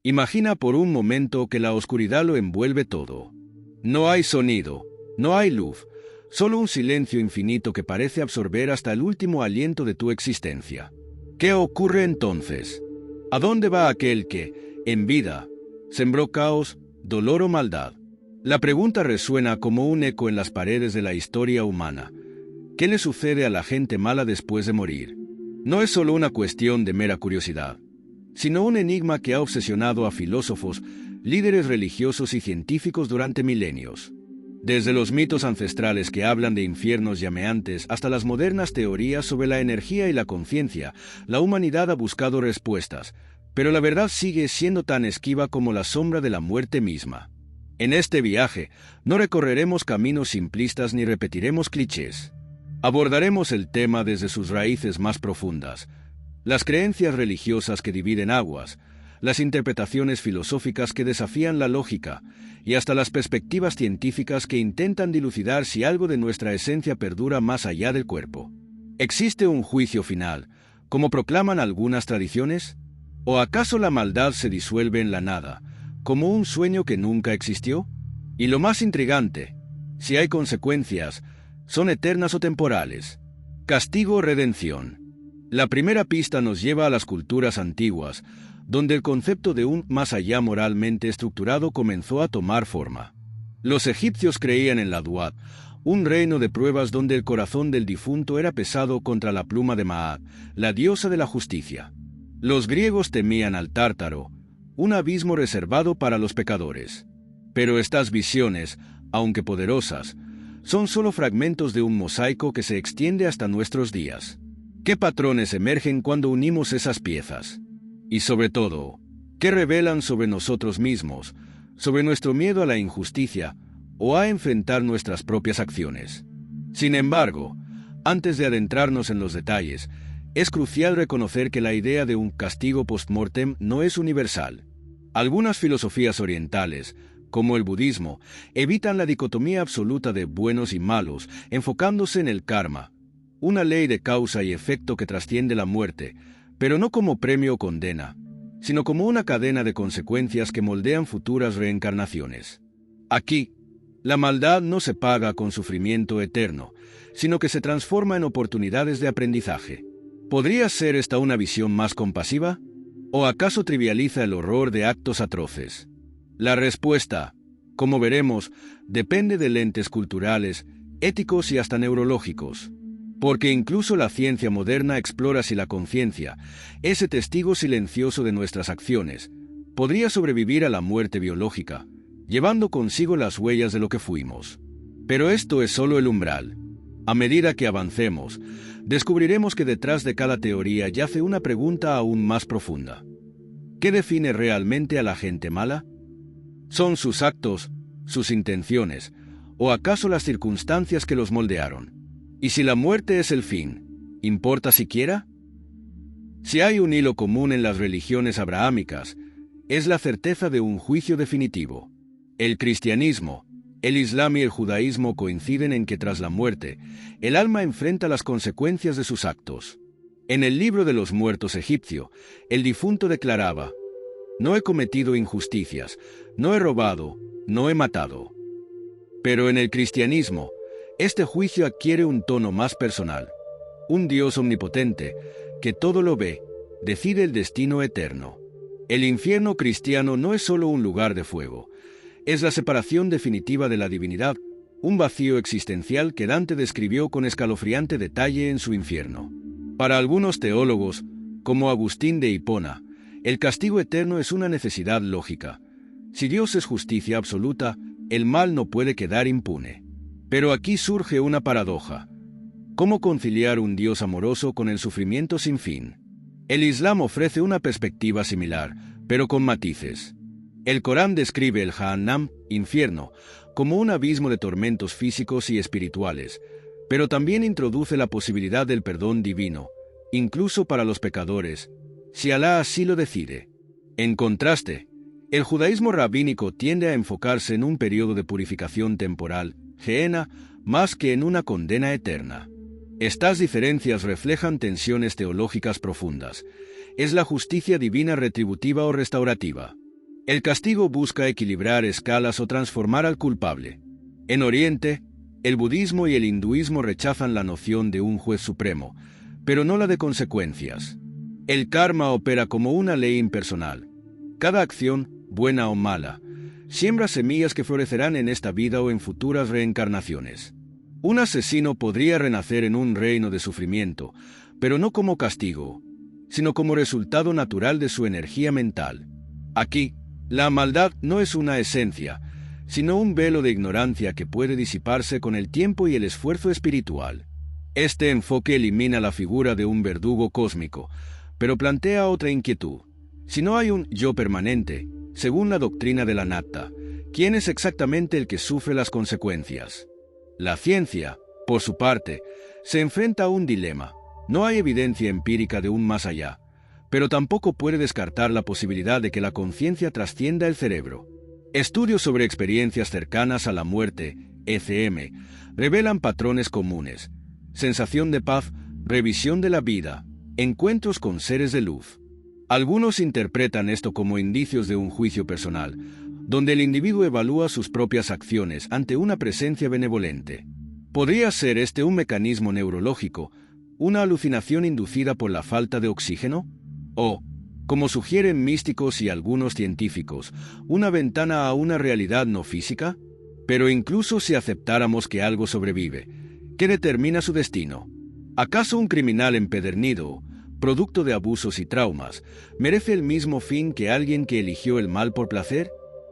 Imagina por un momento que la oscuridad lo envuelve todo. No hay sonido, no hay luz, solo un silencio infinito que parece absorber hasta el último aliento de tu existencia. ¿Qué ocurre entonces? ¿A dónde va aquel que, en vida, sembró caos, dolor o maldad? La pregunta resuena como un eco en las paredes de la historia humana. ¿Qué le sucede a la gente mala después de morir? No es solo una cuestión de mera curiosidad, sino un enigma que ha obsesionado a filósofos, líderes religiosos y científicos durante milenios. Desde los mitos ancestrales que hablan de infiernos llameantes hasta las modernas teorías sobre la energía y la conciencia, la humanidad ha buscado respuestas, pero la verdad sigue siendo tan esquiva como la sombra de la muerte misma. En este viaje, no recorreremos caminos simplistas ni repetiremos clichés. Abordaremos el tema desde sus raíces más profundas, las creencias religiosas que dividen aguas, las interpretaciones filosóficas que desafían la lógica y hasta las perspectivas científicas que intentan dilucidar si algo de nuestra esencia perdura más allá del cuerpo. ¿Existe un juicio final, como proclaman algunas tradiciones? ¿O acaso la maldad se disuelve en la nada, como un sueño que nunca existió? Y lo más intrigante, si hay consecuencias, ¿son eternas o temporales? Castigo o redención. La primera pista nos lleva a las culturas antiguas, donde el concepto de un más allá moralmente estructurado comenzó a tomar forma. Los egipcios creían en la Duat, un reino de pruebas donde el corazón del difunto era pesado contra la pluma de Maat, la diosa de la justicia. Los griegos temían al Tártaro, un abismo reservado para los pecadores. Pero estas visiones, aunque poderosas, son solo fragmentos de un mosaico que se extiende hasta nuestros días. ¿Qué patrones emergen cuando unimos esas piezas? Y sobre todo, ¿qué revelan sobre nosotros mismos, sobre nuestro miedo a la injusticia o a enfrentar nuestras propias acciones? Sin embargo, antes de adentrarnos en los detalles, es crucial reconocer que la idea de un castigo post-mortem no es universal. Algunas filosofías orientales, como el budismo, evitan la dicotomía absoluta de buenos y malos, enfocándose en el karma, una ley de causa y efecto que trasciende la muerte, pero no como premio o condena, sino como una cadena de consecuencias que moldean futuras reencarnaciones. Aquí, la maldad no se paga con sufrimiento eterno, sino que se transforma en oportunidades de aprendizaje. ¿Podría ser esta una visión más compasiva? ¿O acaso trivializa el horror de actos atroces? La respuesta, como veremos, depende de lentes culturales, éticos y hasta neurológicos. Porque incluso la ciencia moderna explora si la conciencia, ese testigo silencioso de nuestras acciones, podría sobrevivir a la muerte biológica, llevando consigo las huellas de lo que fuimos. Pero esto es solo el umbral. A medida que avancemos, descubriremos que detrás de cada teoría yace una pregunta aún más profunda. ¿Qué define realmente a la gente mala? ¿Son sus actos, sus intenciones, o acaso las circunstancias que los moldearon? ¿Y si la muerte es el fin, importa siquiera? Si hay un hilo común en las religiones abrahámicas, es la certeza de un juicio definitivo. El cristianismo, el islam y el judaísmo coinciden en que tras la muerte, el alma enfrenta las consecuencias de sus actos. En el libro de los muertos egipcio, el difunto declaraba: «No he cometido injusticias, no he robado, no he matado». Pero en el cristianismo, este juicio adquiere un tono más personal. Un Dios omnipotente, que todo lo ve, decide el destino eterno. El infierno cristiano no es solo un lugar de fuego, es la separación definitiva de la divinidad, un vacío existencial que Dante describió con escalofriante detalle en su infierno. Para algunos teólogos, como Agustín de Hipona, el castigo eterno es una necesidad lógica. Si Dios es justicia absoluta, el mal no puede quedar impune. Pero aquí surge una paradoja. ¿Cómo conciliar un Dios amoroso con el sufrimiento sin fin? El Islam ofrece una perspectiva similar, pero con matices. El Corán describe el Jahannam, infierno, como un abismo de tormentos físicos y espirituales, pero también introduce la posibilidad del perdón divino, incluso para los pecadores, si Alá así lo decide. En contraste, el judaísmo rabínico tiende a enfocarse en un periodo de purificación temporal, Gehenna, más que en una condena eterna. Estas diferencias reflejan tensiones teológicas profundas. ¿Es la justicia divina retributiva o restaurativa? El castigo busca equilibrar escalas o transformar al culpable. En Oriente, el budismo y el hinduismo rechazan la noción de un juez supremo, pero no la de consecuencias. El karma opera como una ley impersonal. Cada acción, buena o mala, siembra semillas que florecerán en esta vida o en futuras reencarnaciones. Un asesino podría renacer en un reino de sufrimiento, pero no como castigo, sino como resultado natural de su energía mental. Aquí, la maldad no es una esencia, sino un velo de ignorancia que puede disiparse con el tiempo y el esfuerzo espiritual. Este enfoque elimina la figura de un verdugo cósmico, pero plantea otra inquietud. Si no hay un yo permanente, según la doctrina de la Anatta, ¿quién es exactamente el que sufre las consecuencias? La ciencia, por su parte, se enfrenta a un dilema. No hay evidencia empírica de un más allá, pero tampoco puede descartar la posibilidad de que la conciencia trascienda el cerebro. Estudios sobre experiencias cercanas a la muerte, ECM, revelan patrones comunes: sensación de paz, revisión de la vida, encuentros con seres de luz. Algunos interpretan esto como indicios de un juicio personal, donde el individuo evalúa sus propias acciones ante una presencia benevolente. ¿Podría ser este un mecanismo neurológico, una alucinación inducida por la falta de oxígeno? O, como sugieren místicos y algunos científicos, una ventana a una realidad no física? Pero incluso si aceptáramos que algo sobrevive, ¿qué determina su destino? ¿Acaso un criminal empedernido, producto de abusos y traumas, merece el mismo fin que alguien que eligió el mal por placer?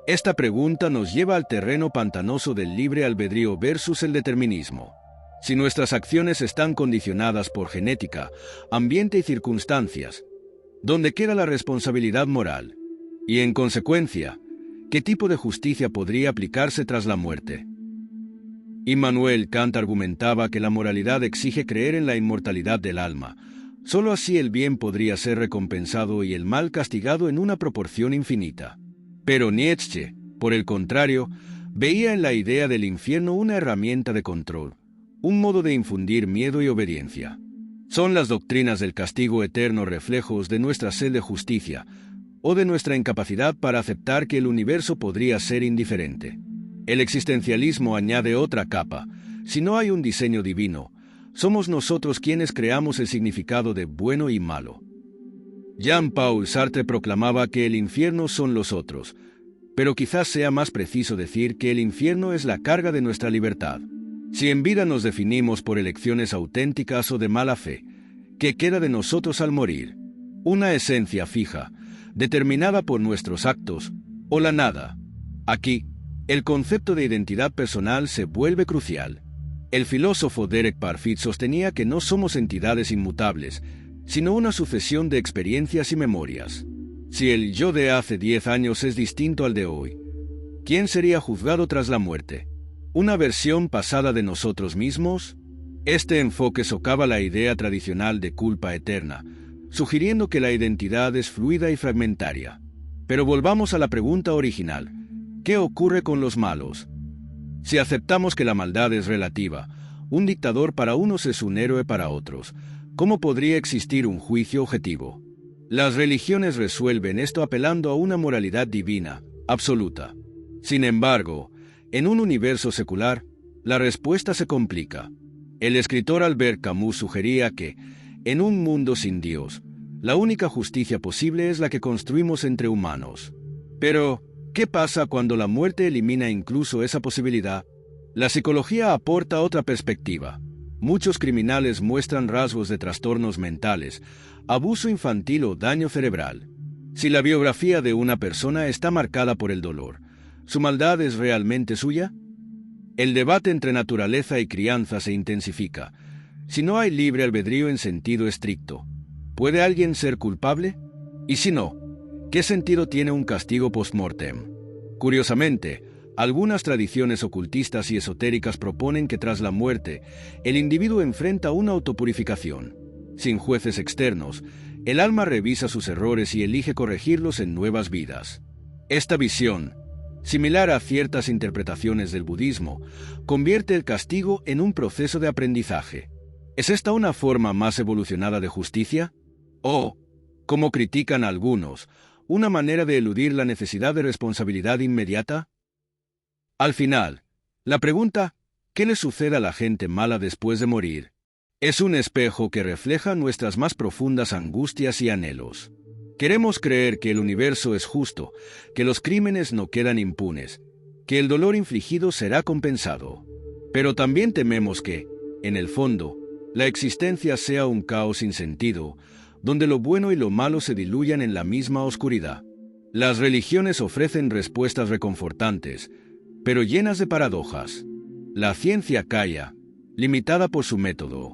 Esta pregunta nos lleva al terreno pantanoso del libre albedrío versus el determinismo. Si nuestras acciones están condicionadas por genética, ambiente y circunstancias, ¿dónde queda la responsabilidad moral? Y en consecuencia, ¿qué tipo de justicia podría aplicarse tras la muerte? Immanuel Kant argumentaba que la moralidad exige creer en la inmortalidad del alma. Solo así el bien podría ser recompensado y el mal castigado en una proporción infinita. Pero Nietzsche, por el contrario, veía en la idea del infierno una herramienta de control, un modo de infundir miedo y obediencia. ¿Son las doctrinas del castigo eterno reflejos de nuestra sed de justicia o de nuestra incapacidad para aceptar que el universo podría ser indiferente? El existencialismo añade otra capa. Si no hay un diseño divino, somos nosotros quienes creamos el significado de bueno y malo. Jean-Paul Sartre proclamaba que el infierno son los otros, pero quizás sea más preciso decir que el infierno es la carga de nuestra libertad. Si en vida nos definimos por elecciones auténticas o de mala fe, ¿qué queda de nosotros al morir? ¿Una esencia fija, determinada por nuestros actos, o la nada? Aquí, el concepto de identidad personal se vuelve crucial. El filósofo Derek Parfit sostenía que no somos entidades inmutables, sino una sucesión de experiencias y memorias. Si el yo de hace 10 años es distinto al de hoy, ¿quién sería juzgado tras la muerte? ¿Una versión pasada de nosotros mismos? Este enfoque socava la idea tradicional de culpa eterna, sugiriendo que la identidad es fluida y fragmentaria. Pero volvamos a la pregunta original: ¿qué ocurre con los malos? Si aceptamos que la maldad es relativa, un dictador para unos es un héroe para otros, ¿cómo podría existir un juicio objetivo? Las religiones resuelven esto apelando a una moralidad divina, absoluta. Sin embargo, en un universo secular, la respuesta se complica. El escritor Albert Camus sugería que, en un mundo sin Dios, la única justicia posible es la que construimos entre humanos. Pero, ¿qué pasa cuando la muerte elimina incluso esa posibilidad? La psicología aporta otra perspectiva. Muchos criminales muestran rasgos de trastornos mentales, abuso infantil o daño cerebral. Si la biografía de una persona está marcada por el dolor, ¿su maldad es realmente suya? El debate entre naturaleza y crianza se intensifica. Si no hay libre albedrío en sentido estricto, ¿puede alguien ser culpable? Y si no, ¿qué sentido tiene un castigo post-mortem? Curiosamente, algunas tradiciones ocultistas y esotéricas proponen que tras la muerte, el individuo enfrenta una autopurificación. Sin jueces externos, el alma revisa sus errores y elige corregirlos en nuevas vidas. Esta visión, similar a ciertas interpretaciones del budismo, convierte el castigo en un proceso de aprendizaje. ¿Es esta una forma más evolucionada de justicia? O, como critican algunos, ¿Una manera de eludir la necesidad de responsabilidad inmediata? Al final, la pregunta ¿qué le sucede a la gente mala después de morir? Es un espejo que refleja nuestras más profundas angustias y anhelos. Queremos creer que el universo es justo, que los crímenes no quedan impunes, que el dolor infligido será compensado. Pero también tememos que, en el fondo, la existencia sea un caos sin sentido, donde lo bueno y lo malo se diluyan en la misma oscuridad. Las religiones ofrecen respuestas reconfortantes, pero llenas de paradojas. La ciencia calla, limitada por su método.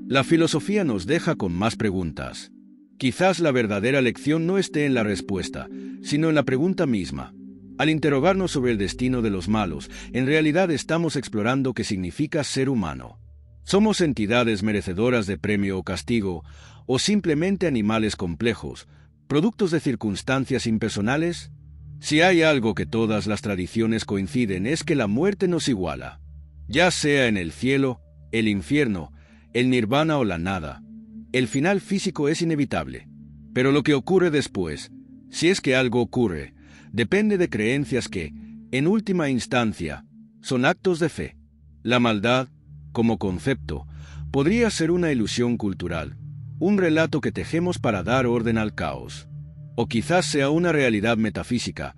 La filosofía nos deja con más preguntas. Quizás la verdadera lección no esté en la respuesta, sino en la pregunta misma. Al interrogarnos sobre el destino de los malos, en realidad estamos explorando qué significa ser humano. ¿Somos entidades merecedoras de premio o castigo, o simplemente animales complejos, productos de circunstancias impersonales? Si hay algo que todas las tradiciones coinciden es que la muerte nos iguala. Ya sea en el cielo, el infierno, el nirvana o la nada, el final físico es inevitable. Pero lo que ocurre después, si es que algo ocurre, depende de creencias que, en última instancia, son actos de fe. La maldad, como concepto, podría ser una ilusión cultural, un relato que tejemos para dar orden al caos. O quizás sea una realidad metafísica,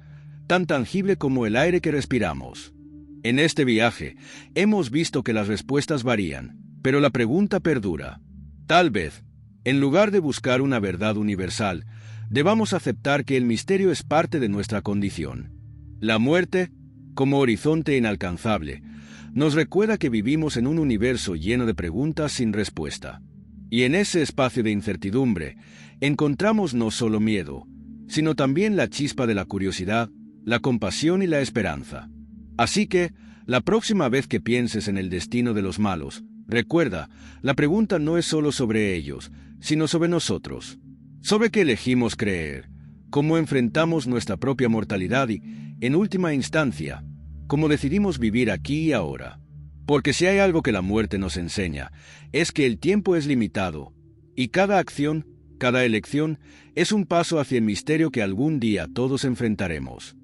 tan tangible como el aire que respiramos. En este viaje, hemos visto que las respuestas varían, pero la pregunta perdura. Tal vez, en lugar de buscar una verdad universal, debamos aceptar que el misterio es parte de nuestra condición. La muerte, como horizonte inalcanzable, nos recuerda que vivimos en un universo lleno de preguntas sin respuesta. Y en ese espacio de incertidumbre, encontramos no solo miedo, sino también la chispa de la curiosidad, la compasión y la esperanza. Así que, la próxima vez que pienses en el destino de los malos, recuerda, la pregunta no es solo sobre ellos, sino sobre nosotros. Sobre qué elegimos creer, cómo enfrentamos nuestra propia mortalidad y, en última instancia, cómo decidimos vivir aquí y ahora. Porque si hay algo que la muerte nos enseña, es que el tiempo es limitado, y cada acción, cada elección, es un paso hacia el misterio que algún día todos enfrentaremos.